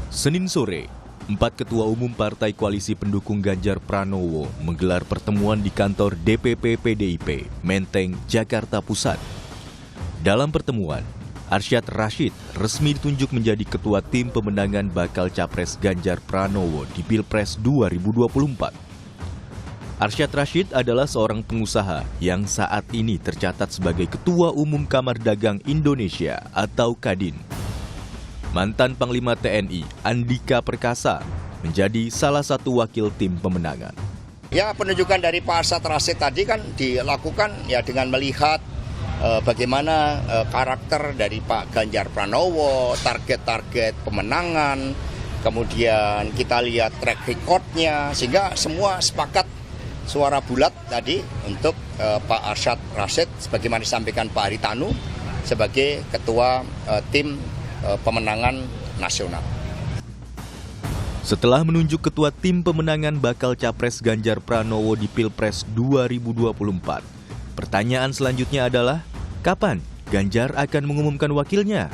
Senin sore, 4 ketua umum partai koalisi pendukung Ganjar Pranowo menggelar pertemuan di kantor DPP PDIP, Menteng, Jakarta Pusat. Dalam pertemuan, Arsyad Rashid resmi ditunjuk menjadi ketua tim pemenangan bakal capres Ganjar Pranowo di Pilpres 2024. Arsyad Rashid adalah seorang pengusaha yang saat ini tercatat sebagai Ketua Umum Kamar Dagang Indonesia atau Kadin. Mantan Panglima TNI Andika Perkasa menjadi salah satu wakil tim pemenangan. Ya, penunjukan dari Pak Arsyad Rashid tadi kan dilakukan ya dengan melihat bagaimana karakter dari Pak Ganjar Pranowo, target-target pemenangan, kemudian kita lihat track record-nya, sehingga semua sepakat suara bulat tadi untuk Pak Arsyad Rashid sebagaimana disampaikan Pak Haritanu sebagai ketua tim pemenangan nasional. Setelah menunjuk ketua tim pemenangan bakal capres Ganjar Pranowo di Pilpres 2024, pertanyaan selanjutnya adalah, kapan Ganjar akan mengumumkan wakilnya?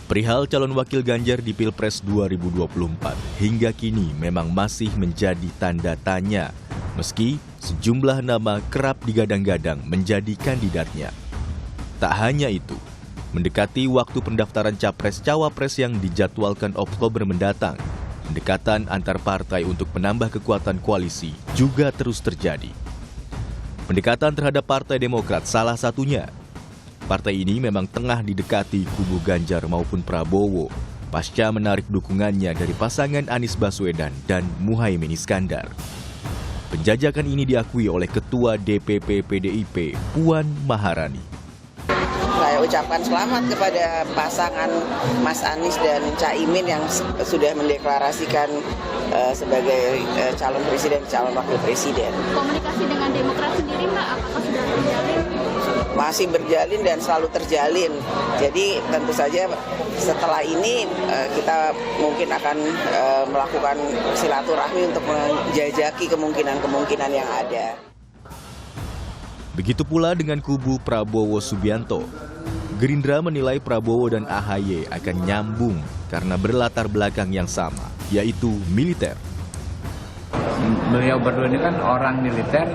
Perihal calon wakil Ganjar di Pilpres 2024 hingga kini memang masih menjadi tanda tanya, meski sejumlah nama kerap digadang-gadang menjadi kandidatnya. Tak hanya itu, mendekati waktu pendaftaran Capres-Cawapres yang dijadwalkan Oktober mendatang, pendekatan antar partai untuk menambah kekuatan koalisi juga terus terjadi. Pendekatan terhadap Partai Demokrat salah satunya. Partai ini memang tengah didekati kubu Ganjar maupun Prabowo pasca menarik dukungannya dari pasangan Anies Baswedan dan Muhaimin Iskandar. Penjajakan ini diakui oleh Ketua DPP PDIP Puan Maharani. Saya ucapkan selamat kepada pasangan Mas Anies dan Caimin yang sudah mendeklarasikan sebagai calon presiden, calon wakil presiden. Komunikasi dengan Demokrat sendiri, Mbak, apakah sudah terjalin? Masih berjalin dan selalu terjalin. Jadi tentu saja setelah ini kita mungkin akan melakukan silaturahmi untuk menjajaki kemungkinan-kemungkinan yang ada. Begitu pula dengan kubu Prabowo Subianto. Gerindra menilai Prabowo dan AHY akan nyambung karena berlatar belakang yang sama, yaitu militer. Beliau berdua ini kan orang militer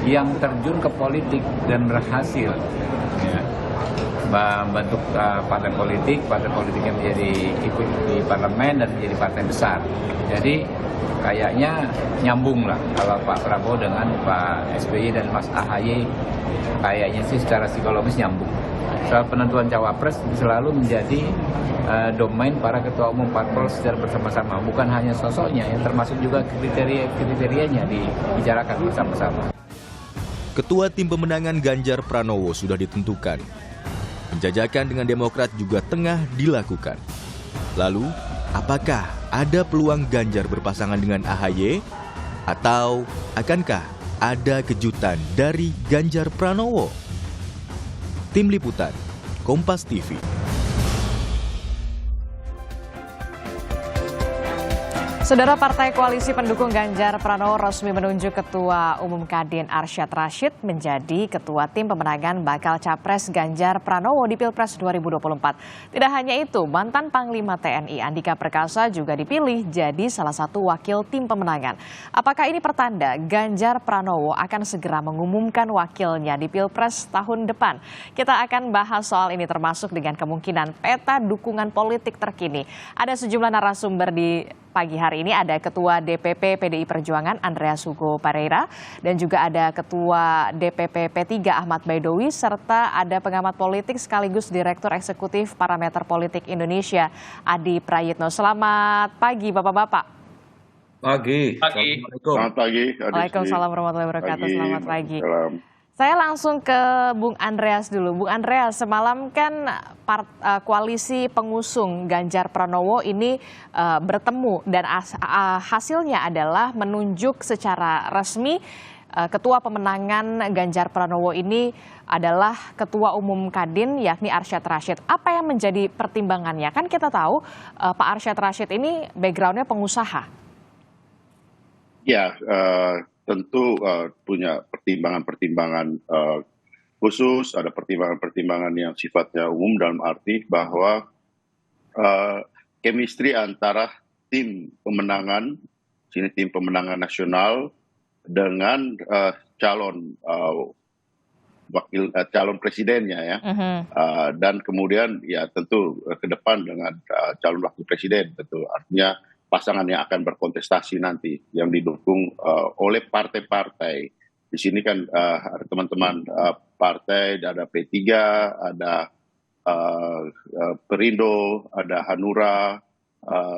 yang terjun ke politik dan berhasil ya, membentuk partai politiknya menjadi ikut di parlemen dan menjadi partai besar. Jadi kayaknya nyambung lah kalau Pak Prabowo dengan Pak SBY dan Mas AHY, kayaknya sih secara psikologis nyambung. Soal penentuan cawapres selalu menjadi domain para ketua umum parpol secara bersama-sama, bukan hanya sosoknya, yang termasuk juga kriterianya dibicarakan bersama-sama. Ketua tim pemenangan Ganjar Pranowo sudah ditentukan. Penjajakan dengan Demokrat juga tengah dilakukan. Lalu, apakah ada peluang Ganjar berpasangan dengan AHY? Atau akankah ada kejutan dari Ganjar Pranowo? Tim Liputan, Kompas TV. Saudara, Partai Koalisi Pendukung Ganjar Pranowo resmi menunjuk Ketua Umum Kadin Arsyad Rashid menjadi Ketua Tim Pemenangan bakal Capres Ganjar Pranowo di Pilpres 2024. Tidak hanya itu, mantan Panglima TNI Andika Perkasa juga dipilih jadi salah satu wakil tim pemenangan. Apakah ini pertanda Ganjar Pranowo akan segera mengumumkan wakilnya di Pilpres tahun depan? Kita akan bahas soal ini termasuk dengan kemungkinan peta dukungan politik terkini. Ada sejumlah narasumber di pagi hari ini, ada Ketua DPP PDI Perjuangan Andreas Hugo Pareira dan juga ada Ketua DPP P3 Ahmad Baidowi serta ada pengamat politik sekaligus Direktur Eksekutif Parameter Politik Indonesia Adi Prayitno. Selamat pagi Bapak-Bapak. Pagi. Selamat pagi. Waalaikumsalam warahmatullahi wabarakatuh. Selamat pagi. Salam. Saya langsung ke Bung Andreas dulu. Bung Andreas, semalam kan koalisi pengusung Ganjar Pranowo ini bertemu dan hasilnya adalah menunjuk secara resmi Ketua Pemenangan Ganjar Pranowo ini adalah Ketua Umum Kadin yakni Arsyad Rashid. Apa yang menjadi pertimbangannya? Kan kita tahu Pak Arsyad Rashid ini backgroundnya pengusaha. Ya, tentu punya pertimbangan-pertimbangan khusus, ada pertimbangan-pertimbangan yang sifatnya umum dalam arti bahwa chemistry antara tim pemenangan, sini tim pemenangan nasional dengan calon calon presidennya ya. Dan kemudian ya tentu ke depan dengan calon wakil presiden, tentu artinya pasangan yang akan berkontestasi nanti yang didukung oleh partai-partai. Di sini kan ada teman-teman partai, ada P3, ada Perindo, ada Hanura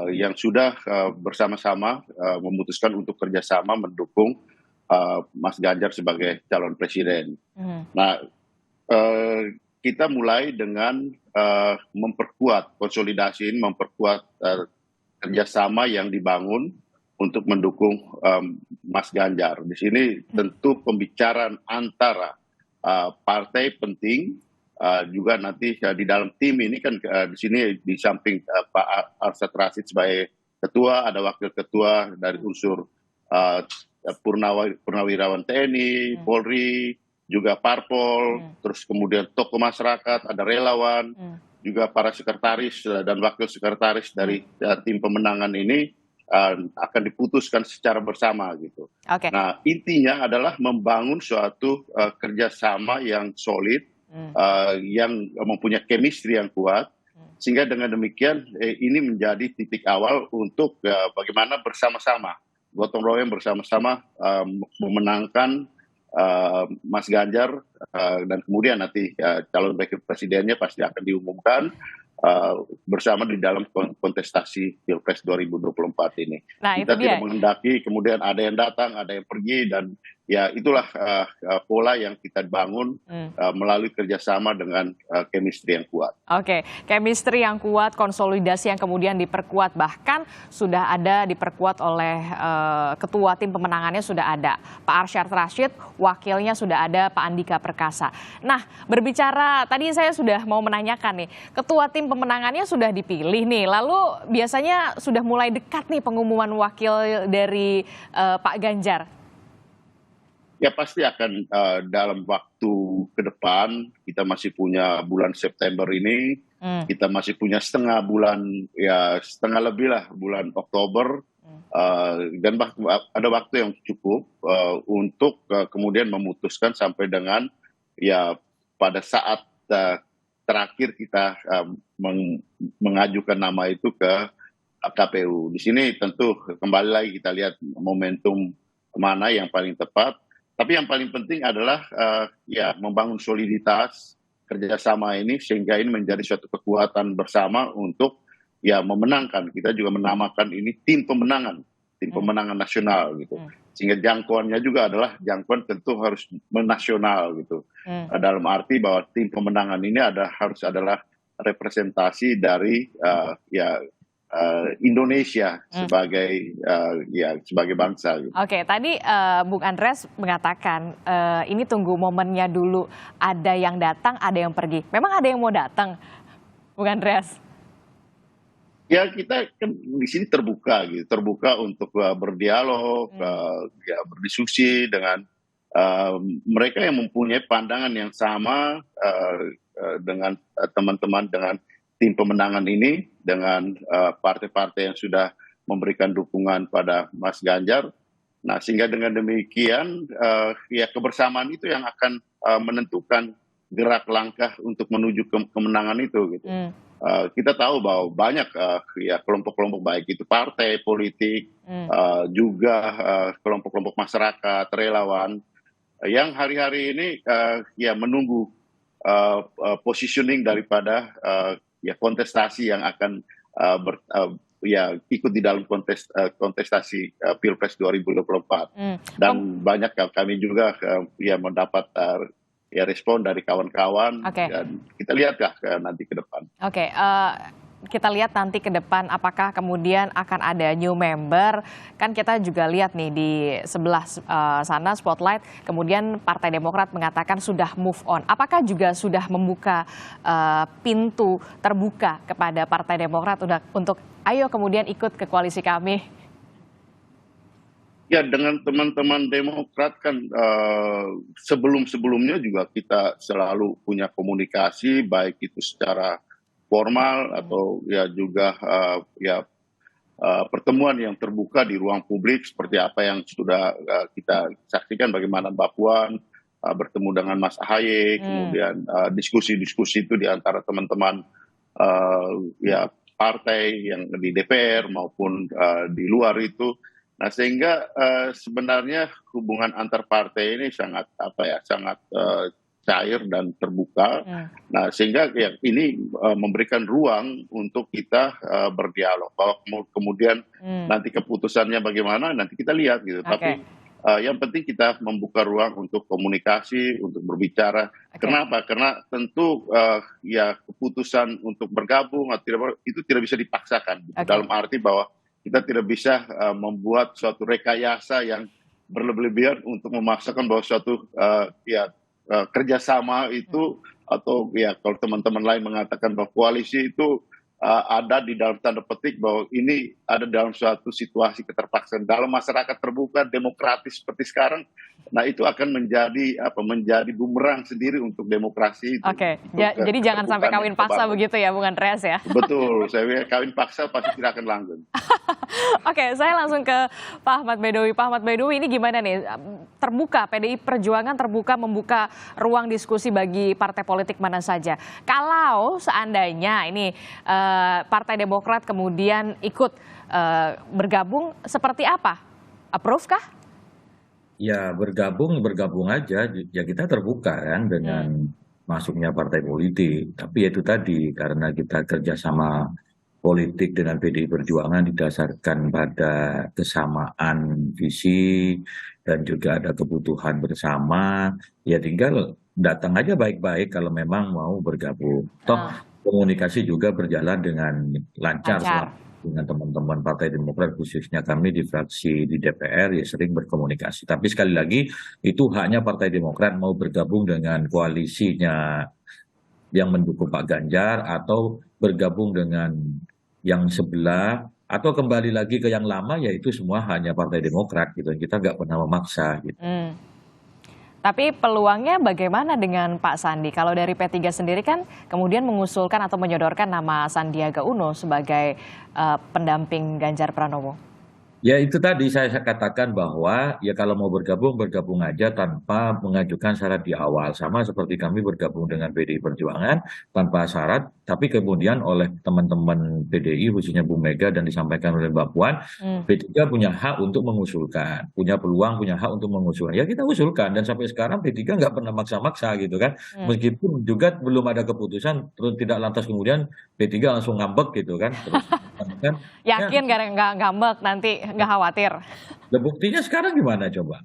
yang sudah bersama-sama memutuskan untuk kerjasama mendukung Mas Ganjar sebagai calon presiden. Nah, kita mulai dengan memperkuat konsolidasi ini, memperkuat kerjasama yang dibangun untuk mendukung Mas Ganjar. Di sini tentu pembicaraan antara partai penting, juga nanti di dalam tim ini kan di sini di samping Pak Arsyad Rashid sebagai ketua, ada wakil ketua dari unsur Purnawirawan TNI, Polri, juga Parpol, terus kemudian tokoh masyarakat, ada relawan, juga para sekretaris dan wakil sekretaris dari tim pemenangan ini akan diputuskan secara bersama gitu. Nah, intinya adalah membangun suatu kerjasama yang solid, yang mempunyai chemistry yang kuat, sehingga dengan demikian ini menjadi titik awal untuk bagaimana bersama-sama gotong royong bersama-sama memenangkan Mas Ganjar, dan kemudian nanti calon wakil presidennya pasti akan diumumkan bersama di dalam kontestasi Pilpres 2024 ini. Nah, kita itu tidak dia. menghendaki kemudian ada yang datang, ada yang pergi, dan ya itulah pola yang kita bangun melalui kerjasama dengan chemistry yang kuat. Oke, chemistry yang kuat, konsolidasi yang kemudian diperkuat, bahkan sudah ada diperkuat oleh ketua tim pemenangannya sudah ada Pak Arsyad Rashid, wakilnya sudah ada Pak Andika Perkasa. Nah, berbicara tadi saya sudah mau menanyakan nih, ketua tim pemenangannya sudah dipilih nih, lalu biasanya sudah mulai dekat nih pengumuman wakil dari Pak Ganjar. Ya pasti akan dalam waktu ke depan, kita masih punya bulan September ini, kita masih punya setengah bulan, ya setengah lebih lah bulan Oktober, dan ada waktu yang cukup untuk kemudian memutuskan sampai dengan ya pada saat terakhir kita mengajukan nama itu ke KPU. Di sini tentu kembali lagi kita lihat momentum mana yang paling tepat. Tapi yang paling penting adalah ya membangun soliditas kerjasama ini sehingga ini menjadi suatu kekuatan bersama untuk ya memenangkan. Kita juga menamakan ini tim pemenangan nasional gitu. Sehingga jangkauannya juga adalah jangkauan tentu harus menasional gitu. Dalam arti bahwa tim pemenangan ini harus adalah representasi dari Indonesia sebagai sebagai bangsa. Gitu. Oke, tadi Bung Andreas mengatakan ini tunggu momennya dulu, ada yang datang, ada yang pergi. Memang ada yang mau datang, Bung Andreas? Ya kita kan di sini terbuka gitu, terbuka untuk berdialog, berdiskusi dengan mereka yang mempunyai pandangan yang sama dengan teman-teman dengan tim pemenangan ini, dengan partai-partai yang sudah memberikan dukungan pada Mas Ganjar. Nah, sehingga dengan demikian ya kebersamaan itu yang akan menentukan gerak langkah untuk menuju kemenangan itu gitu. Kita tahu bahwa banyak ya kelompok-kelompok baik itu partai politik, juga kelompok-kelompok masyarakat, relawan yang hari-hari ini ya menunggu positioning daripada ya kontestasi yang akan ikut di dalam kontestasi Pilpres 2024. Dan banyak kami juga ya mendapat ya respon dari kawan-kawan, dan kita lihatlah nanti ke depan. Oke, kita lihat nanti ke depan apakah kemudian akan ada new member. Kan kita juga lihat nih di sebelah sana Spotlight, kemudian Partai Demokrat mengatakan sudah move on. Apakah juga sudah membuka pintu terbuka kepada Partai Demokrat untuk ayo kemudian ikut ke koalisi kami? Ya, dengan teman-teman Demokrat kan sebelum-sebelumnya juga kita selalu punya komunikasi, baik itu secara formal atau ya juga pertemuan yang terbuka di ruang publik seperti apa yang sudah kita saksikan, bagaimana Mbak Puan bertemu dengan Mas Ahaye, kemudian diskusi-diskusi itu di antara teman-teman ya partai yang di DPR maupun di luar itu. Nah, sehingga sebenarnya hubungan antar partai ini sangat sangat cair dan terbuka. Nah, sehingga ya, ini memberikan ruang untuk kita berdialog. Bahwa kemudian nanti keputusannya bagaimana nanti kita lihat gitu. Tapi yang penting kita membuka ruang untuk komunikasi, untuk berbicara. Kenapa? Karena tentu ya keputusan untuk bergabung itu tidak bisa dipaksakan. Dalam arti bahwa kita tidak bisa membuat suatu rekayasa yang berlebihan untuk memaksakan bahwa suatu kerjasama itu, atau ya kalau teman-teman lain mengatakan bahwa koalisi itu ada di dalam tanda petik bahwa ini ada dalam suatu situasi keterpaksaan dalam masyarakat terbuka demokratis seperti sekarang. Nah, itu akan menjadi bumerang sendiri untuk demokrasi itu. Jadi jangan sampai kawin paksa begitu ya, Bung Andreas ya. Betul, saya kawin paksa pasti tidak akan langgeng. Saya langsung ke Pak Ahmad Baidowi. Pak Ahmad Baidowi, ini gimana nih? Terbuka, PDI Perjuangan terbuka membuka ruang diskusi bagi partai politik mana saja. Kalau seandainya ini Partai Demokrat kemudian ikut bergabung, seperti apa? Approve kah? Ya bergabung aja, ya kita terbuka kan dengan masuknya partai politik. Tapi itu tadi, karena kita kerjasama politik dengan PDI Perjuangan didasarkan pada kesamaan visi dan juga ada kebutuhan bersama, ya tinggal datang aja baik-baik kalau memang mau bergabung. Toh komunikasi juga berjalan dengan lancar. Dengan teman-teman Partai Demokrat, khususnya kami di fraksi di DPR ya sering berkomunikasi. Tapi sekali lagi itu haknya Partai Demokrat mau bergabung dengan koalisinya yang mendukung Pak Ganjar atau bergabung dengan yang sebelah atau kembali lagi ke yang lama, yaitu semua hanya Partai Demokrat gitu. Kita nggak pernah memaksa gitu. Tapi peluangnya bagaimana dengan Pak Sandi? Kalau dari P3 sendiri kan kemudian mengusulkan atau menyodorkan nama Sandiaga Uno sebagai pendamping Ganjar Pranowo. Ya itu tadi saya katakan bahwa ya kalau mau bergabung aja tanpa mengajukan syarat di awal. Sama seperti kami bergabung dengan PDI Perjuangan tanpa syarat, tapi kemudian oleh teman-teman PDI khususnya Bu Mega dan disampaikan oleh Mbak Puan, P3 punya hak untuk mengusulkan, punya peluang, punya hak untuk mengusulkan. Ya kita usulkan dan sampai sekarang P3 nggak pernah maksa-maksa gitu kan. Meskipun juga belum ada keputusan, terus tidak lantas kemudian P3 langsung ngambek gitu kan. Terus, kan yakin nggak ngambek nanti? Nggak khawatir. Nah, buktinya sekarang gimana coba?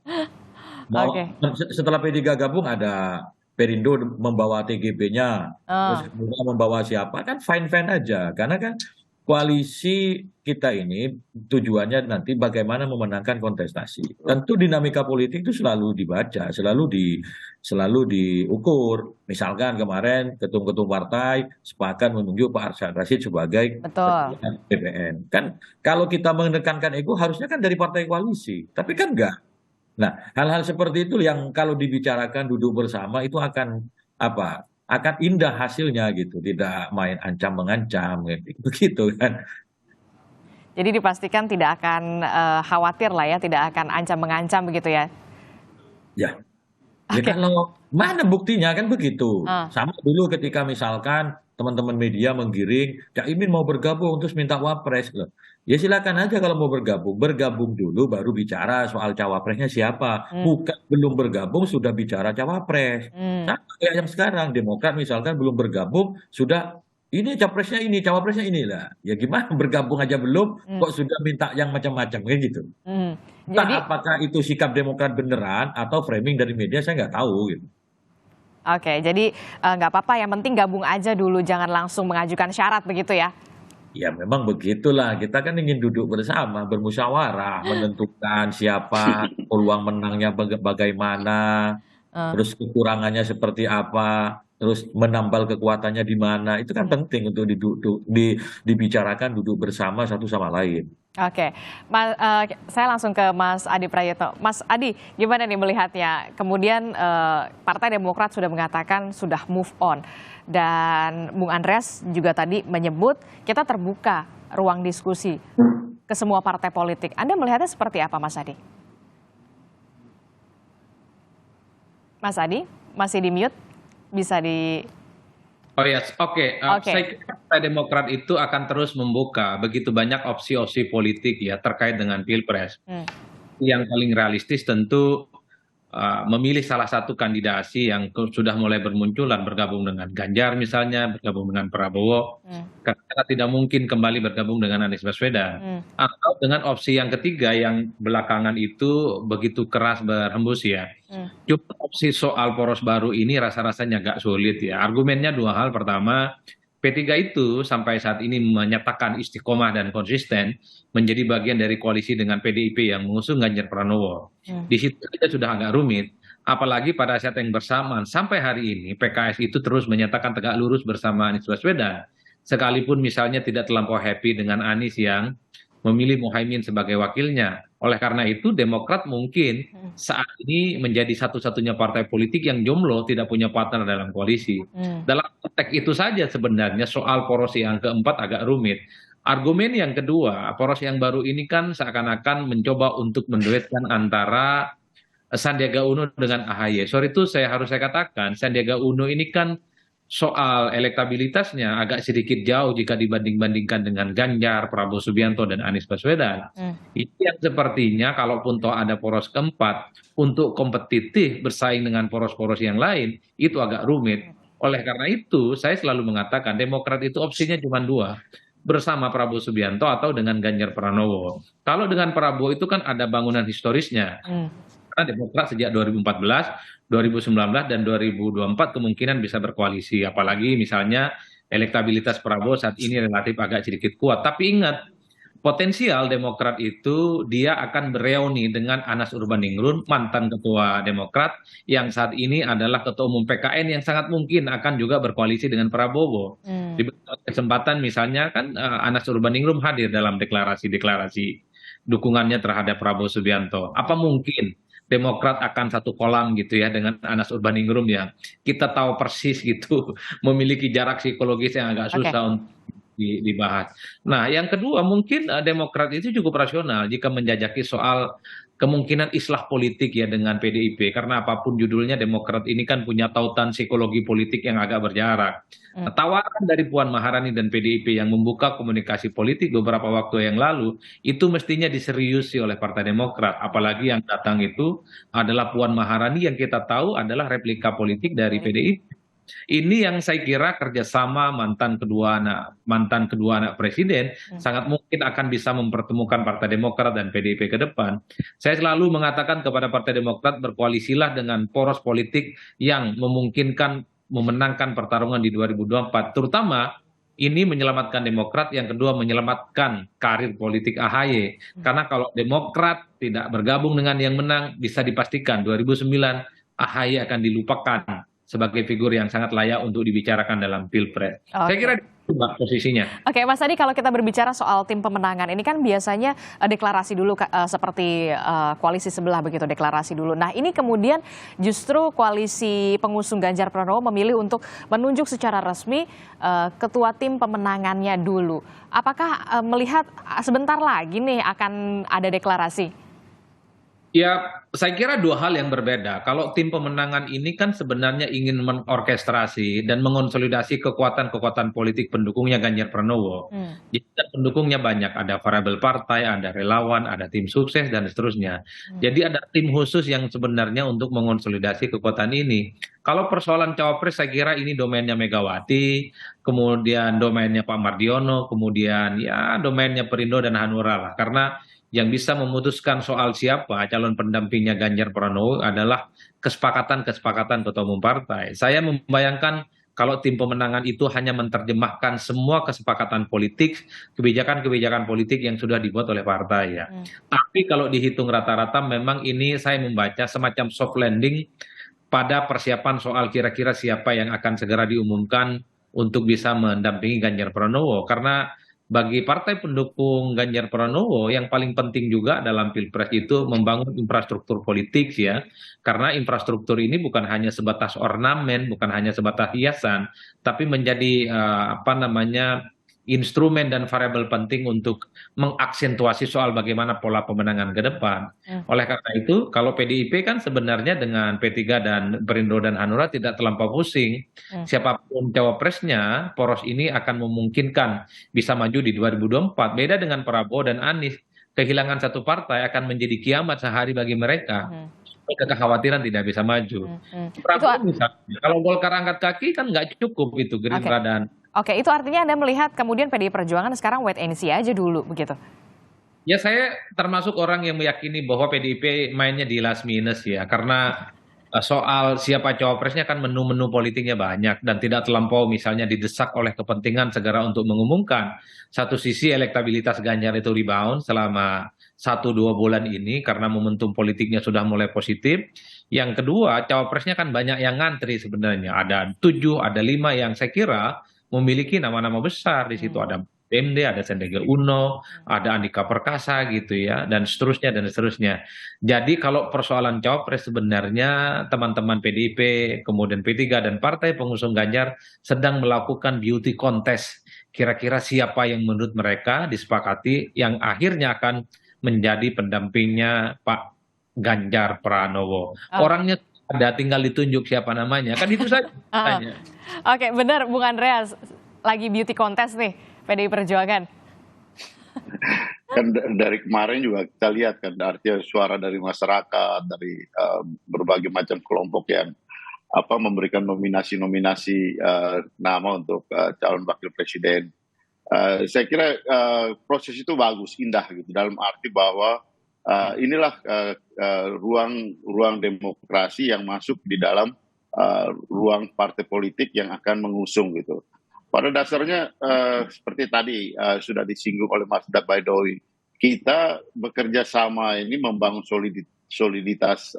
Setelah P3 gabung ada Perindo membawa TGB-nya, terus kemudian membawa siapa, kan fine-fine aja. Karena kan koalisi kita ini tujuannya nanti bagaimana memenangkan kontestasi. Tentu dinamika politik itu selalu dibaca, selalu diukur. Misalkan kemarin ketum-ketum partai sepakat menunjuk Pak Arsyad Rashid sebagai BPN. Kan kalau kita menekankan ego harusnya kan dari partai koalisi, tapi kan enggak. Nah, hal-hal seperti itu yang kalau dibicarakan duduk bersama itu akan akan indah hasilnya gitu, tidak main ancam mengancam gitu. Begitu kan. Jadi dipastikan tidak akan khawatir lah ya, tidak akan ancam mengancam begitu ya. Ya kalau mana buktinya kan begitu. Sama dulu ketika misalkan teman-teman media menggiring Cak Imin mau bergabung terus minta wapres loh. Ya silakan aja kalau mau bergabung dulu baru bicara soal cawapresnya siapa. Bukan belum bergabung sudah bicara cawapres. Sama kayak yang sekarang Demokrat misalkan belum bergabung sudah ini capresnya ini, cawapresnya inilah. Ya gimana bergabung aja belum kok sudah minta yang macam-macam kayak gitu. Jadi apakah itu sikap Demokrat beneran atau framing dari media saya nggak tahu gitu. Jadi nggak apa-apa, yang penting gabung aja dulu, jangan langsung mengajukan syarat begitu ya. Ya memang begitulah, kita kan ingin duduk bersama, bermusyawarah, menentukan siapa, peluang menangnya bagaimana, terus kekurangannya seperti apa, terus menambal kekuatannya di mana, itu kan penting untuk dibicarakan duduk bersama satu sama lain. Saya langsung ke Mas Adi Prayitno. Mas Adi, gimana nih melihatnya? Kemudian Partai Demokrat sudah mengatakan sudah move on. Dan Bung Andreas juga tadi menyebut kita terbuka ruang diskusi. ke semua partai politik. Anda melihatnya seperti apa, Mas Adi? Mas Adi, masih di mute? Bisa di... Oh ya, oke. Oke. Saya kira Partai Demokrat itu akan terus membuka begitu banyak opsi-opsi politik ya terkait dengan Pilpres. Yang paling realistis tentu memilih salah satu kandidasi yang sudah mulai bermunculan, bergabung dengan Ganjar misalnya, bergabung dengan Prabowo, karena tidak mungkin kembali bergabung dengan Anies Baswedan. Atau dengan opsi yang ketiga yang belakangan itu begitu keras berhembus ya. Cuma opsi soal poros baru ini rasa-rasanya agak sulit ya. Argumennya dua hal. Pertama, P3 itu sampai saat ini menyatakan istiqomah dan konsisten menjadi bagian dari koalisi dengan PDIP yang mengusung Ganjar Pranowo. Di situ saja sudah agak rumit. Apalagi pada saat yang bersamaan sampai hari ini PKS itu terus menyatakan tegak lurus bersama Anies Baswedan. Sekalipun misalnya tidak terlampau happy dengan Anies yang memilih Muhaimin sebagai wakilnya. Oleh karena itu Demokrat mungkin saat ini menjadi satu-satunya partai politik yang jomblo, tidak punya partner dalam koalisi. Dalam konteks itu saja sebenarnya soal poros yang keempat agak rumit. Argumen yang kedua, poros yang baru ini kan seakan-akan mencoba untuk menduetkan antara Sandiaga Uno dengan AHY. Sorry itu harus saya katakan, Sandiaga Uno ini kan soal elektabilitasnya agak sedikit jauh jika dibanding-bandingkan dengan Ganjar, Prabowo Subianto, dan Anies Baswedan. Itu yang sepertinya kalaupun toh ada poros keempat, untuk kompetitif bersaing dengan poros-poros yang lain, itu agak rumit. Oleh karena itu, saya selalu mengatakan Demokrat itu opsinya cuma dua, bersama Prabowo Subianto atau dengan Ganjar Pranowo. Kalau dengan Prabowo itu kan ada bangunan historisnya. Karena Demokrat sejak 2014, 2019, dan 2024 kemungkinan bisa berkoalisi. Apalagi misalnya elektabilitas Prabowo saat ini relatif agak sedikit kuat. Tapi ingat, potensial Demokrat itu dia akan bereuni dengan Anas Urbaningrum, mantan ketua Demokrat, yang saat ini adalah ketua umum PKN yang sangat mungkin akan juga berkoalisi dengan Prabowo. Di kesempatan misalnya kan Anas Urbaningrum hadir dalam deklarasi-deklarasi dukungannya terhadap Prabowo Subianto. Apa mungkin Demokrat akan satu kolam gitu ya dengan Anas Urbaningrum yang kita tahu persis gitu memiliki jarak psikologis yang agak susah untuk dibahas. Nah, yang kedua mungkin Demokrat itu cukup rasional jika menjajaki soal kemungkinan islah politik ya dengan PDIP, karena apapun judulnya Demokrat ini kan punya tautan psikologi politik yang agak berjarak. Tawaran dari Puan Maharani dan PDIP yang membuka komunikasi politik beberapa waktu yang lalu itu mestinya diseriusi oleh Partai Demokrat, apalagi yang datang itu adalah Puan Maharani yang kita tahu adalah replika politik dari PDIP. Ini yang saya kira kerjasama mantan kedua anak presiden sangat mungkin akan bisa mempertemukan Partai Demokrat dan PDIP ke depan. Saya selalu mengatakan kepada Partai Demokrat, berkoalisilah dengan poros politik yang memungkinkan memenangkan pertarungan di 2024, terutama ini menyelamatkan Demokrat, yang kedua menyelamatkan karir politik AHY. Karena kalau Demokrat tidak bergabung dengan yang menang, bisa dipastikan 2009 AHY akan dilupakan sebagai figur yang sangat layak untuk dibicarakan dalam Pilpres. Saya kira itu Mbak posisinya. Oke, Mas Adi, kalau kita berbicara soal tim pemenangan, ini kan biasanya deklarasi dulu seperti koalisi sebelah begitu, deklarasi dulu. Nah, ini kemudian justru koalisi pengusung Ganjar Pranowo memilih untuk menunjuk secara resmi ketua tim pemenangannya dulu. Apakah melihat sebentar lagi nih akan ada deklarasi? Ya, saya kira dua hal yang berbeda. Kalau tim pemenangan ini kan sebenarnya ingin mengorkestrasi dan mengonsolidasi kekuatan-kekuatan politik pendukungnya Ganjar Pranowo. Jadi pendukungnya banyak, ada variabel partai, ada relawan, ada tim sukses, dan seterusnya. Jadi ada tim khusus yang sebenarnya untuk mengonsolidasi kekuatan ini. Kalau persoalan cawapres saya kira ini domainnya Megawati, kemudian domainnya Pak Mardiono, kemudian ya domainnya Perindo dan Hanura lah. Karena yang bisa memutuskan soal siapa calon pendampingnya Ganjar Pranowo adalah kesepakatan-kesepakatan ketua umum partai. Saya membayangkan kalau tim pemenangan itu hanya menerjemahkan semua kesepakatan politik, kebijakan-kebijakan politik yang sudah dibuat oleh partai ya. Tapi kalau dihitung rata-rata memang ini saya membaca semacam soft landing pada persiapan soal kira-kira siapa yang akan segera diumumkan untuk bisa mendampingi Ganjar Pranowo. Karena bagi partai pendukung Ganjar Pranowo yang paling penting juga dalam Pilpres itu membangun infrastruktur politik ya. Karena infrastruktur ini bukan hanya sebatas ornamen, bukan hanya sebatas hiasan, tapi menjadi instrumen dan variabel penting untuk mengaksentuasi soal bagaimana pola pemenangan ke depan. Oleh karena itu, kalau PDIP kan sebenarnya dengan P3 dan Perindo dan Hanura tidak terlampau pusing. Siapapun cawapresnya, poros ini akan memungkinkan bisa maju di 2024. Beda dengan Prabowo dan Anies, kehilangan satu partai akan menjadi kiamat sehari bagi mereka. Kekhawatiran tidak bisa maju. Prabowo misalnya, kalau Golkar angkat kaki kan nggak cukup itu Gerindra dan Oke, itu artinya Anda melihat kemudian PDI Perjuangan sekarang wait and see aja dulu begitu? ya saya termasuk orang yang meyakini bahwa PDIP mainnya di last minus ya, karena soal siapa cawapresnya kan menu-menu politiknya banyak dan tidak terlampau misalnya didesak oleh kepentingan segera untuk mengumumkan. Satu sisi elektabilitas Ganjar itu rebound selama 1-2 bulan ini karena momentum politiknya sudah mulai positif. Yang kedua, cawapresnya kan banyak yang ngantri sebenarnya. Ada 7, ada 5 yang saya kira memiliki nama-nama besar. Di situ ada PMD, ada Sandiaga Uno, ada Andika Perkasa gitu ya, dan seterusnya dan seterusnya. Jadi kalau persoalan cawapres sebenarnya teman-teman PDIP, kemudian P3 dan partai pengusung Ganjar sedang melakukan beauty contest. Kira-kira siapa yang menurut mereka disepakati yang akhirnya akan menjadi pendampingnya Pak Ganjar Pranowo. Orangnya ada, tinggal ditunjuk siapa namanya. Kan itu saja. Oke, benar Bung Andreas. Lagi beauty contest nih PDI Perjuangan. Kan dari kemarin juga kita lihat kan artinya suara dari masyarakat, dari berbagai macam kelompok yang memberikan nominasi-nominasi nama untuk calon wakil presiden. Saya kira proses itu bagus, indah gitu, dalam arti bahwa inilah ruang demokrasi yang masuk di dalam ruang partai politik yang akan mengusung gitu. Pada dasarnya seperti tadi sudah disinggung oleh Mas Baidowi, kita bekerja sama ini membangun soliditas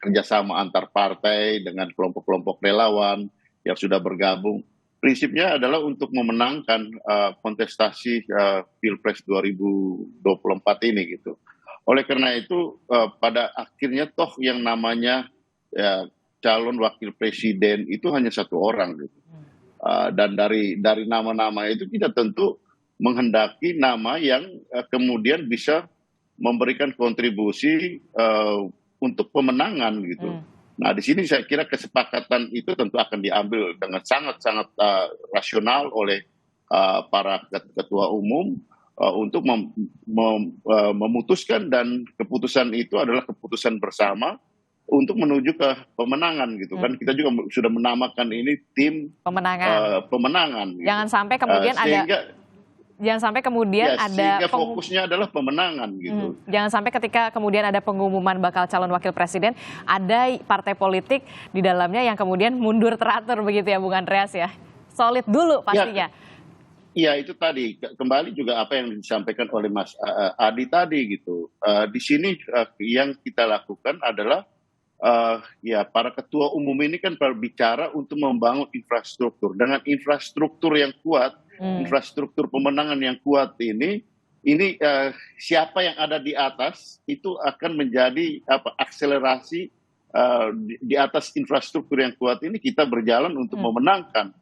kerjasama antar partai dengan kelompok-kelompok relawan yang sudah bergabung. Prinsipnya adalah untuk memenangkan kontestasi Pilpres 2024 ini gitu. Oleh karena itu pada akhirnya toh yang namanya calon wakil presiden itu hanya satu orang gitu. Dan dari nama-nama itu kita tentu menghendaki nama yang kemudian bisa memberikan kontribusi untuk pemenangan gitu. Nah di sini saya kira kesepakatan itu tentu akan diambil dengan sangat-sangat rasional oleh para ketua umum untuk memutuskan, dan keputusan itu adalah keputusan bersama untuk menuju ke pemenangan gitu kan. Kita juga sudah menamakan ini tim pemenangan gitu. Jangan sampai kemudian sehingga fokusnya adalah pemenangan gitu. Jangan sampai ketika kemudian ada pengumuman bakal calon wakil presiden, ada partai politik di dalamnya yang kemudian mundur teratur begitu ya Bung Andreas ya. Solid dulu pastinya. Iya itu tadi kembali juga apa yang disampaikan oleh Mas Adi tadi gitu. Di sini yang kita lakukan adalah para ketua umum ini kan berbicara untuk membangun infrastruktur. Dengan infrastruktur yang kuat, infrastruktur pemenangan yang kuat ini siapa yang ada di atas itu akan menjadi akselerasi di atas infrastruktur yang kuat ini kita berjalan untuk memenangkan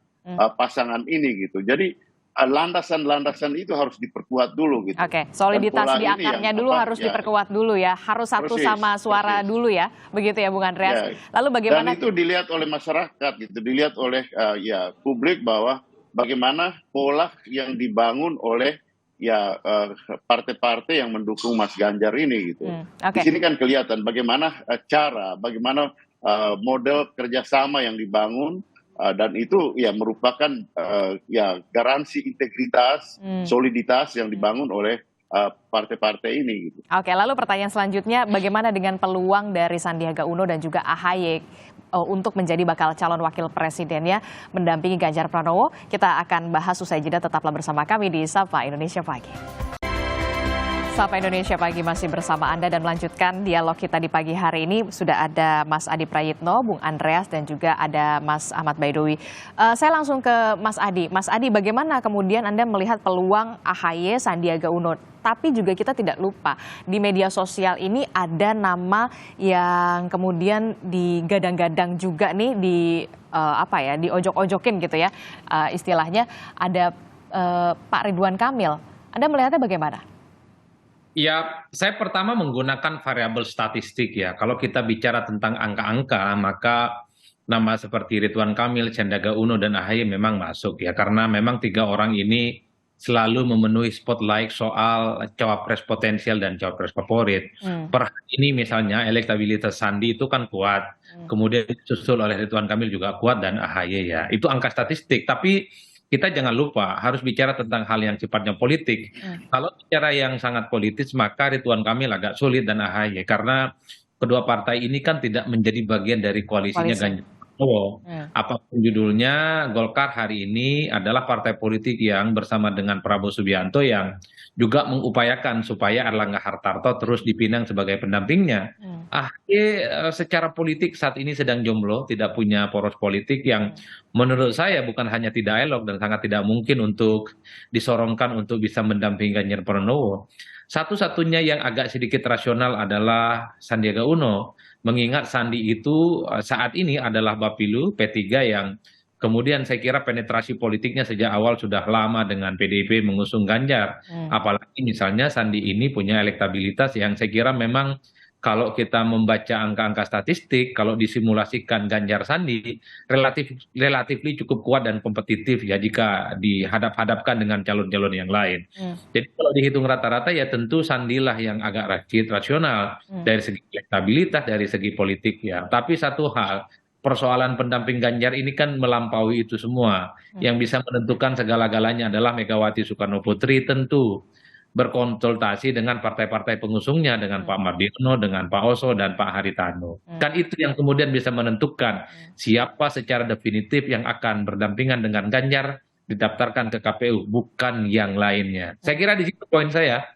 pasangan ini gitu. Jadi landasan-landasan itu harus diperkuat dulu gitu. Oke, soliditas di akarnya dulu harus diperkuat dulu ya. Harus satu sama suara dulu ya. Begitu ya Bung Andreas. Lalu bagaimana? Dan itu dilihat oleh masyarakat gitu, dilihat oleh publik bahwa bagaimana pola yang dibangun oleh partai-partai yang mendukung Mas Ganjar ini gitu. Di sini kan kelihatan bagaimana bagaimana model kerjasama yang dibangun. Dan itu merupakan garansi integritas, soliditas yang dibangun oleh partai-partai ini. Gitu. Oke, lalu pertanyaan selanjutnya, bagaimana dengan peluang dari Sandiaga Uno dan juga AHY untuk menjadi bakal calon wakil presiden ya, mendampingi Ganjar Pranowo? Kita akan bahas usai jeda, tetaplah bersama kami di Sapa Indonesia Pagi. Sapa Indonesia Pagi masih bersama Anda dan melanjutkan dialog kita di pagi hari ini. Sudah ada Mas Adi Prayitno, Bung Andreas, dan juga ada Mas Ahmad Baidowi. Saya langsung ke Mas Adi. Mas Adi, bagaimana kemudian Anda melihat peluang AHY Sandiaga Uno? Tapi juga kita tidak lupa, di media sosial ini ada nama yang kemudian digadang-gadang juga nih, diojok-ojokin gitu ya. Istilahnya ada Pak Ridwan Kamil. Anda melihatnya bagaimana? Ya, saya pertama menggunakan variabel statistik ya. Kalau kita bicara tentang angka-angka, maka nama seperti Ridwan Kamil, Sandiaga Uno, dan AHY memang masuk ya. Karena memang tiga orang ini selalu memenuhi spotlight soal cawapres potensial dan cawapres favorit. Per hari ini misalnya elektabilitas Sandi itu kan kuat. Kemudian disusul oleh Ridwan Kamil juga kuat dan AHY ya. Itu angka statistik. Tapi kita jangan lupa harus bicara tentang hal yang sifatnya politik. Kalau bicara yang sangat politis maka Ridwan Kamil agak sulit dan AHY karena kedua partai ini kan tidak menjadi bagian dari koalisinya Ganjar Pranowo. Apapun judulnya, Golkar hari ini adalah partai politik yang bersama dengan Prabowo Subianto yang juga mengupayakan supaya Erlangga Hartarto terus dipinang sebagai pendampingnya. AHY secara politik saat ini sedang jomblo, tidak punya poros politik yang menurut saya bukan hanya tidak elok dan sangat tidak mungkin untuk disorongkan untuk bisa mendampingi Ganjar Pranowo. Satu-satunya yang agak sedikit rasional adalah Sandiaga Uno, mengingat Sandi itu saat ini adalah Bapilu P3 yang kemudian saya kira penetrasi politiknya sejak awal sudah lama dengan PDIP mengusung Ganjar. Apalagi misalnya Sandi ini punya elektabilitas yang saya kira memang kalau kita membaca angka-angka statistik, kalau disimulasikan Ganjar Sandi, relatif cukup kuat dan kompetitif ya jika dihadap-hadapkan dengan calon-calon yang lain. Jadi kalau dihitung rata-rata ya tentu Sandilah yang agak rasional dari segi elektabilitas, dari segi politik ya. Tapi satu hal, persoalan pendamping Ganjar ini kan melampaui itu semua. Yang bisa menentukan segala-galanya adalah Megawati Soekarno Putri tentu berkonsultasi dengan partai-partai pengusungnya, dengan Pak Mardiono, dengan Pak Oso, dan Pak Haritano. Kan itu yang kemudian bisa menentukan siapa secara definitif yang akan berdampingan dengan Ganjar didaftarkan ke KPU, bukan yang lainnya. Saya kira di situ poin saya.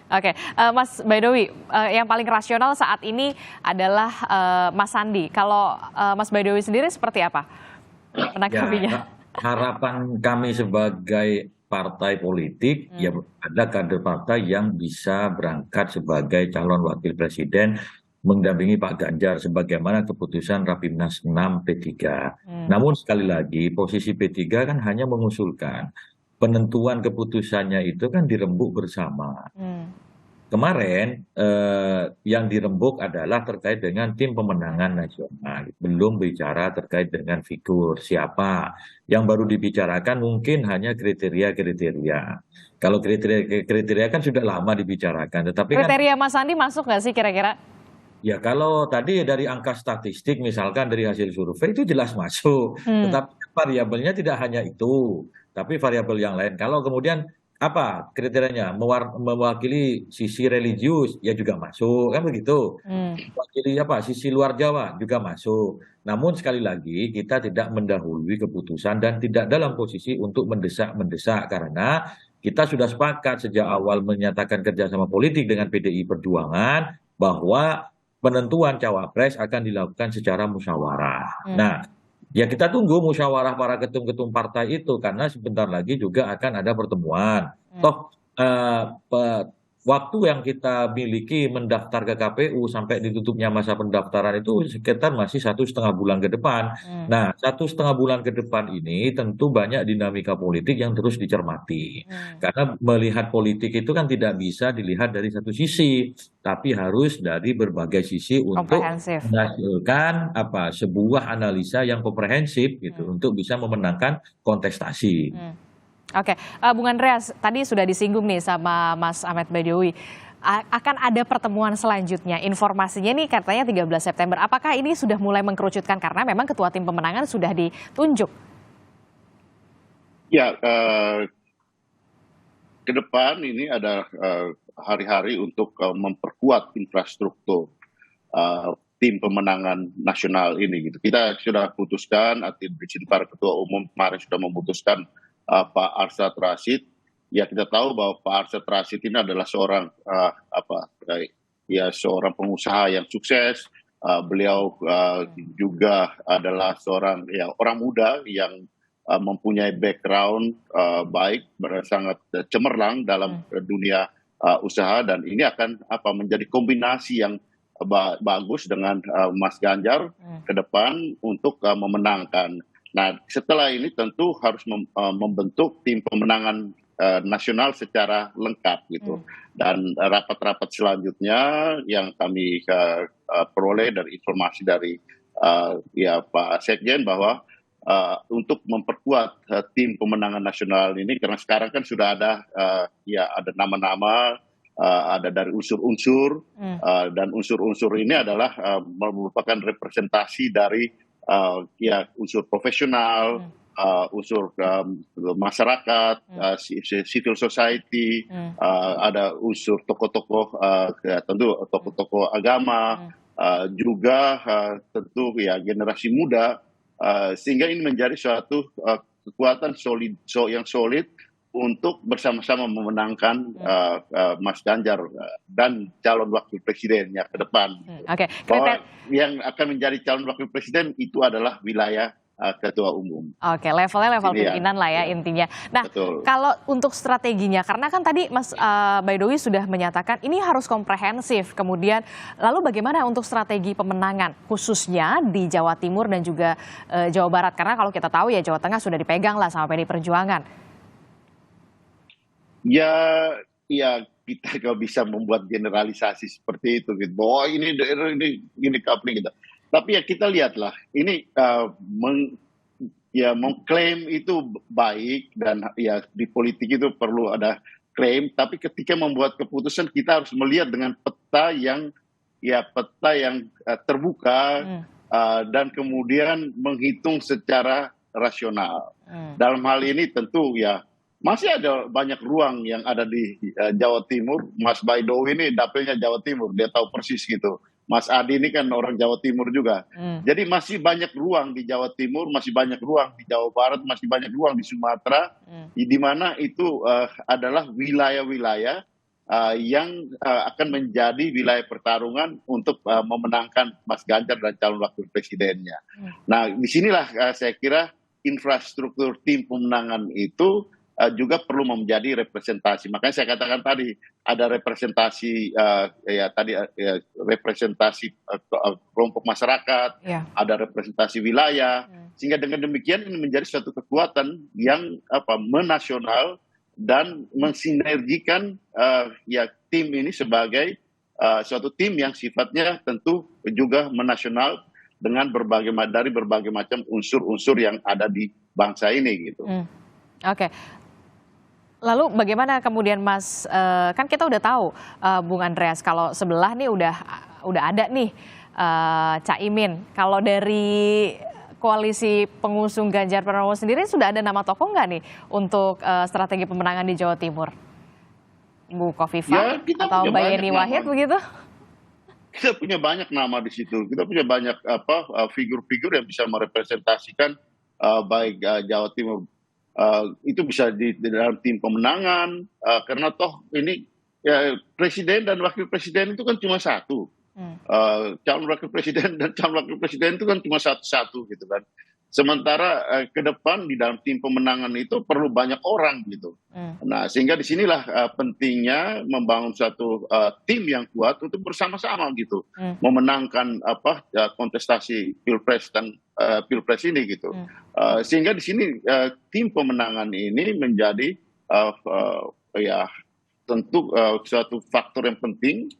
Oke, Mas Baidowi, yang paling rasional saat ini adalah Mas Sandi. Kalau Mas Baidowi sendiri seperti apa menanggapinya? Harapan kami sebagai partai politik, ya ada kader partai yang bisa berangkat sebagai calon wakil presiden mendampingi Pak Ganjar sebagaimana keputusan Rapimnas 6 P3. Namun sekali lagi posisi P3 kan hanya mengusulkan, penentuan keputusannya itu kan dirembuk bersama. Kemarin yang dirembuk adalah terkait dengan tim pemenangan nasional. Belum bicara terkait dengan figur siapa. Yang baru dibicarakan mungkin hanya kriteria-kriteria. Kalau kriteria kan sudah lama dibicarakan. Tetapi kriteria Mas Sandi masuk nggak sih kira-kira? Ya kalau tadi dari angka statistik misalkan dari hasil survei itu jelas masuk. Tetapi variabelnya tidak hanya itu. Tapi variabel yang lain. Kalau kemudian apa kriterianya mewakili sisi religius ya juga masuk kan begitu, mewakili apa sisi luar Jawa juga masuk. Namun sekali lagi kita tidak mendahului keputusan dan tidak dalam posisi untuk mendesak karena kita sudah sepakat sejak awal menyatakan kerjasama politik dengan PDI Perjuangan bahwa penentuan cawapres akan dilakukan secara musyawarah. Nah, ya kita tunggu musyawarah para ketum-ketum partai itu karena sebentar lagi juga akan ada pertemuan. Toh waktu yang kita miliki mendaftar ke KPU sampai ditutupnya masa pendaftaran itu sekitar masih 1,5 bulan ke depan. Nah 1,5 bulan ke depan ini tentu banyak dinamika politik yang terus dicermati. Karena melihat politik itu kan tidak bisa dilihat dari satu sisi, tapi harus dari berbagai sisi untuk menghasilkan sebuah analisa yang komprehensif gitu untuk bisa memenangkan kontestasi. Oke, Bung Andreas, tadi sudah disinggung nih sama Mas Ahmad Baidowi. Akan ada pertemuan selanjutnya. Informasinya nih katanya 13 September. Apakah ini sudah mulai mengkerucutkan karena memang ketua tim pemenangan sudah ditunjuk? Ya, ke depan ini ada hari-hari untuk memperkuat infrastruktur tim pemenangan nasional ini. Gitu. Kita sudah putuskan, para ketua umum kemarin sudah memutuskan Pak Arsyad Rashid, ya kita tahu bahwa Pak Arsyad Rashid ini adalah seorang seorang pengusaha yang sukses. Beliau juga adalah seorang orang muda yang mempunyai background baik, sangat cemerlang dalam dunia usaha dan ini akan menjadi kombinasi yang bagus dengan Mas Ganjar ke depan untuk memenangkan. Nah, setelah ini tentu harus membentuk tim pemenangan nasional secara lengkap gitu. Dan rapat-rapat selanjutnya yang kami peroleh dari informasi dari ya Pak Sekjen bahwa untuk memperkuat tim pemenangan nasional ini, karena sekarang kan sudah ada ya ada nama-nama, ada dari unsur-unsur, dan unsur-unsur ini adalah merupakan representasi dari ya unsur profesional, unsur masyarakat, civil society, ada unsur tokoh-tokoh, tentu tokoh-tokoh agama, juga tentu ya generasi muda, sehingga ini menjadi suatu kekuatan yang solid untuk bersama-sama memenangkan Mas Ganjar dan calon wakil presidennya ke depan. Oke, Bahwa yang akan menjadi calon wakil presiden itu adalah wilayah ketua umum. Oke, levelnya level Ini ya. pimpinan lah ya intinya. Nah, Betul. kalau untuk strateginya, karena kan tadi Mas Baidowi sudah menyatakan ini harus komprehensif. Kemudian, lalu bagaimana untuk strategi pemenangan, khususnya di Jawa Timur dan juga Jawa Barat? Karena kalau kita tahu ya Jawa Tengah sudah dipegang lah sama PD Perjuangan. Ya kita nggak bisa membuat generalisasi seperti itu gitu. Bahwa ini daerah ini coupling gitu. Tapi ya kita lihatlah, ini mengklaim itu baik, dan ya di politik itu perlu ada klaim. Tapi ketika membuat keputusan kita harus melihat dengan peta yang terbuka, dan kemudian menghitung secara rasional. Dalam hal ini tentu ya masih ada banyak ruang yang ada di Jawa Timur. Mas Baidowi ini dapilnya Jawa Timur, dia tahu persis gitu. Mas Adi ini kan orang Jawa Timur juga. Jadi masih banyak ruang di Jawa Timur, masih banyak ruang di Jawa Barat, masih banyak ruang di Sumatera, di mana itu adalah wilayah-wilayah yang akan menjadi wilayah pertarungan untuk memenangkan Mas Ganjar dan calon wakil presidennya. Nah, disinilah saya kira infrastruktur tim pemenangan itu juga perlu menjadi representasi. Makanya saya katakan tadi ada representasi representasi kelompok masyarakat, ada representasi wilayah, sehingga dengan demikian ini menjadi suatu kekuatan yang menasional dan mensinergikan tim ini sebagai suatu tim yang sifatnya tentu juga menasional dengan berbagai macam unsur-unsur yang ada di bangsa ini gitu. Oke. Lalu bagaimana kemudian Mas, kan kita udah tahu Bung Andreas kalau sebelah nih udah ada nih Caimin. Kalau dari koalisi pengusung Ganjar Pranowo sendiri sudah ada nama tokoh nggak nih untuk strategi pemenangan di Jawa Timur? Ibu Kofifa atau Mbak Yeni Wahid begitu? Kita punya banyak nama di situ. Kita punya banyak figur-figur yang bisa merepresentasikan baik Jawa Timur. Itu bisa di dalam tim pemenangan, karena toh ini ya, presiden dan wakil presiden itu kan cuma satu. Calon wakil presiden dan calon wakil presiden itu kan cuma satu-satu gitu kan. Sementara ke depan di dalam tim pemenangan itu perlu banyak orang gitu. Nah, sehingga disinilah pentingnya membangun satu tim yang kuat untuk bersama-sama gitu, memenangkan kontestasi pilpres dan pilpres ini gitu. Sehingga di sini tim pemenangan ini menjadi tentu suatu faktor yang penting.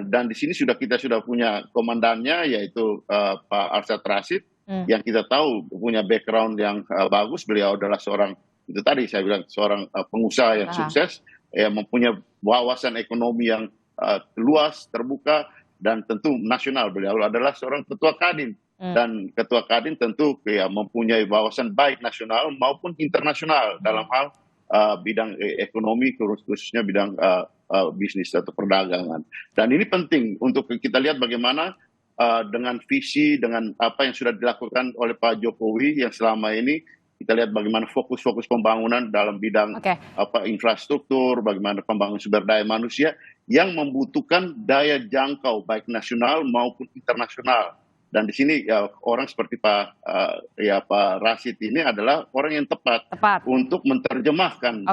Dan di sini kita sudah punya komandannya, yaitu Pak Arsyad Rashid, yang kita tahu punya background yang bagus. Beliau adalah seorang, itu tadi saya bilang, seorang pengusaha yang sukses, yang mempunyai wawasan ekonomi yang luas, terbuka, dan tentu nasional. Beliau adalah seorang ketua Kadin, dan ketua Kadin tentu mempunyai wawasan baik nasional maupun internasional dalam hal bidang ekonomi, khususnya bidang bisnis atau perdagangan. Dan ini penting untuk kita lihat bagaimana dengan visi, dengan apa yang sudah dilakukan oleh Pak Jokowi yang selama ini, kita lihat bagaimana fokus pembangunan dalam bidang infrastruktur, bagaimana pembangunan sumber daya manusia yang membutuhkan daya jangkau baik nasional maupun internasional. Dan di sini orang seperti Pak Rashid ini adalah orang yang tepat. untuk menerjemahkan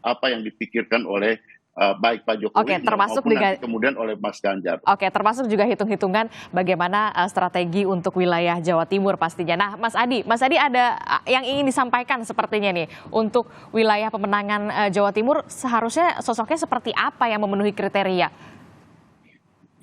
apa yang dipikirkan oleh baik Pak Jokowi termasuk maupun nanti kemudian oleh Mas Ganjar. Oke, termasuk juga hitung-hitungan bagaimana strategi untuk wilayah Jawa Timur pastinya. Nah, Mas Adi ada yang ingin disampaikan sepertinya nih untuk wilayah pemenangan Jawa Timur seharusnya sosoknya seperti apa yang memenuhi kriteria?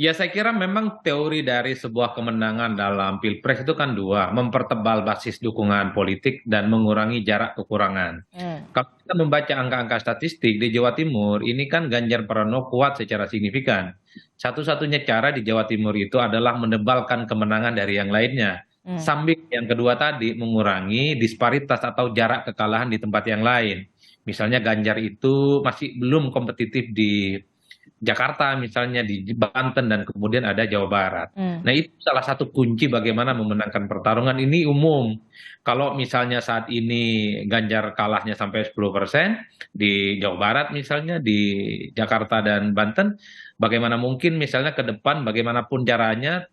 Ya, saya kira memang teori dari sebuah kemenangan dalam Pilpres itu kan dua, mempertebal basis dukungan politik dan mengurangi jarak kekurangan. Kalau kita membaca angka-angka statistik di Jawa Timur, ini kan Ganjar Pranowo kuat secara signifikan. Satu-satunya cara di Jawa Timur itu adalah menebalkan kemenangan dari yang lainnya. Sambil yang kedua tadi mengurangi disparitas atau jarak kekalahan di tempat yang lain. Misalnya Ganjar itu masih belum kompetitif di Jakarta, misalnya di Banten, dan kemudian ada Jawa Barat. Nah, itu salah satu kunci bagaimana memenangkan pertarungan ini umum. Kalau misalnya saat ini Ganjar kalahnya sampai 10% di Jawa Barat misalnya, di Jakarta dan Banten, bagaimana mungkin misalnya ke depan bagaimanapun caranya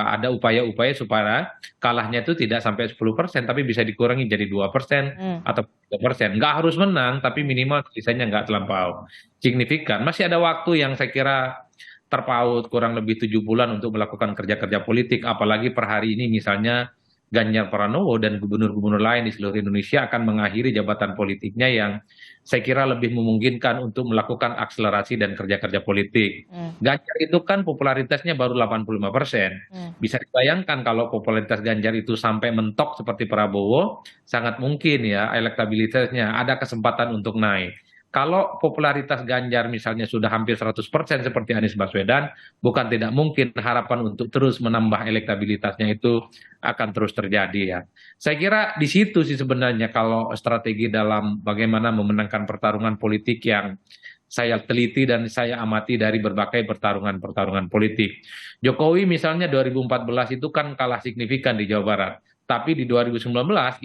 ada upaya-upaya supaya kalahnya itu tidak sampai 10%, tapi bisa dikurangi jadi 2% atau 3%. Nggak harus menang, tapi minimal sisanya nggak terlampau signifikan. Masih ada waktu yang saya kira terpaut, kurang lebih 7 bulan untuk melakukan kerja-kerja politik, apalagi per hari ini misalnya Ganjar Pranowo dan gubernur-gubernur lain di seluruh Indonesia akan mengakhiri jabatan politiknya yang saya kira lebih memungkinkan untuk melakukan akselerasi dan kerja-kerja politik. Ganjar itu kan popularitasnya baru 85%. Bisa dibayangkan kalau popularitas Ganjar itu sampai mentok seperti Prabowo, sangat mungkin ya elektabilitasnya ada kesempatan untuk naik. Kalau popularitas Ganjar misalnya sudah hampir 100% seperti Anies Baswedan, bukan tidak mungkin harapan untuk terus menambah elektabilitasnya itu akan terus terjadi ya. Saya kira di situ sih sebenarnya kalau strategi dalam bagaimana memenangkan pertarungan politik yang saya teliti dan saya amati dari berbagai pertarungan politik. Jokowi misalnya 2014 itu kan kalah signifikan di Jawa Barat. Tapi di 2019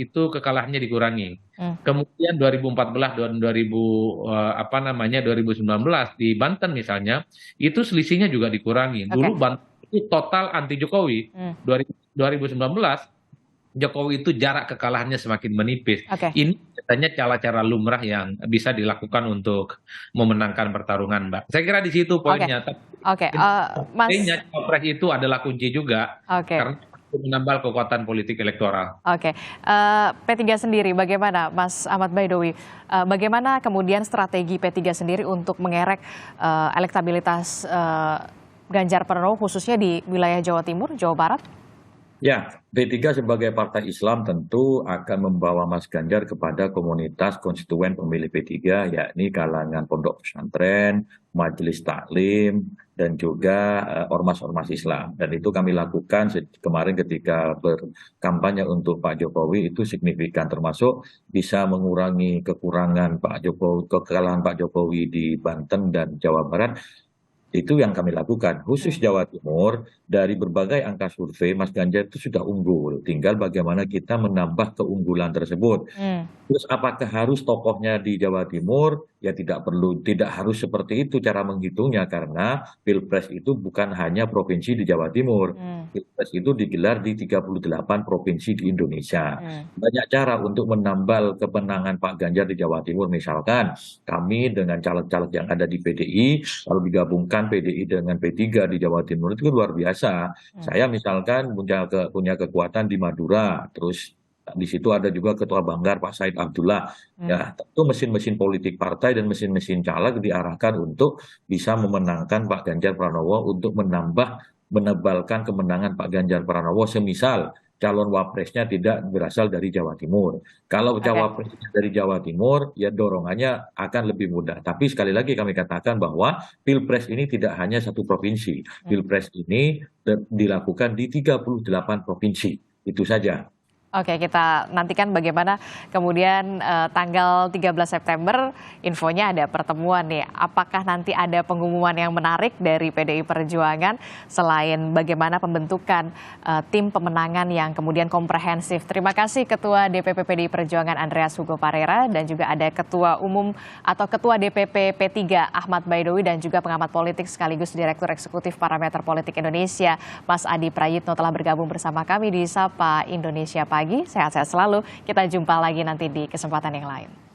itu kekalahannya dikurangi. Kemudian 2014 dan 2019 di Banten misalnya, itu selisihnya juga dikurangi. Dulu Banten itu total anti Jokowi. 2019 Jokowi itu jarak kekalahannya semakin menipis. Ini katanya cara-cara lumrah yang bisa dilakukan untuk memenangkan pertarungan, Mbak. Saya kira di situ poinnya. Mas Capres itu adalah kunci juga. Karena menambah kekuatan politik elektoral. P3 sendiri bagaimana Mas Ahmad Baidowi? Bagaimana kemudian strategi P3 sendiri untuk mengerek elektabilitas Ganjar Pranowo khususnya di wilayah Jawa Timur, Jawa Barat? Ya, P3 sebagai partai Islam tentu akan membawa Mas Ganjar kepada komunitas konstituen pemilih P3, yakni kalangan pondok pesantren, majelis taklim, dan juga ormas-ormas Islam. Dan itu kami lakukan kemarin ketika berkampanye untuk Pak Jokowi itu signifikan, termasuk bisa mengurangi kekurangan kekalahan Pak Jokowi di Banten dan Jawa Barat. Itu yang kami lakukan. Khusus Jawa Timur, dari berbagai angka survei, Mas Ganjar itu sudah unggul. Tinggal bagaimana kita menambah keunggulan tersebut. Terus apakah harus tokohnya di Jawa Timur? Ya tidak harus seperti itu cara menghitungnya, karena Pilpres itu bukan hanya provinsi di Jawa Timur. Pilpres itu digelar di 38 provinsi di Indonesia. Banyak cara untuk menambal kemenangan Pak Ganjar di Jawa Timur. Misalkan kami dengan caleg-caleg yang ada di PDI, lalu digabungkan PDI dengan P3 di Jawa Timur, itu luar biasa. Saya misalkan punya kekuatan di Madura, terus di situ ada juga Ketua Banggar Pak Said Abdullah. Ya, tentu mesin-mesin politik partai dan mesin-mesin caleg diarahkan untuk bisa memenangkan Pak Ganjar Pranowo, untuk menebalkan kemenangan Pak Ganjar Pranowo, semisal calon wapresnya tidak berasal dari Jawa Timur. Kalau cawapresnya dari Jawa Timur, ya dorongannya akan lebih mudah. Tapi sekali lagi kami katakan bahwa Pilpres ini tidak hanya satu provinsi. Pilpres ini dilakukan di 38 provinsi. Itu saja. Kita nantikan bagaimana kemudian tanggal 13 September infonya ada pertemuan nih. Apakah nanti ada pengumuman yang menarik dari PDI Perjuangan selain bagaimana pembentukan tim pemenangan yang kemudian komprehensif. Terima kasih Ketua DPP PDI Perjuangan Andreas Hugo Parera, dan juga ada Ketua Umum atau Ketua DPP P3 Ahmad Baidowi, dan juga pengamat politik sekaligus Direktur Eksekutif Parameter Politik Indonesia Mas Adi Prayitno telah bergabung bersama kami di Sapa Indonesia Pagi. Sehat-sehat selalu. Kita jumpa lagi nanti di kesempatan yang lain.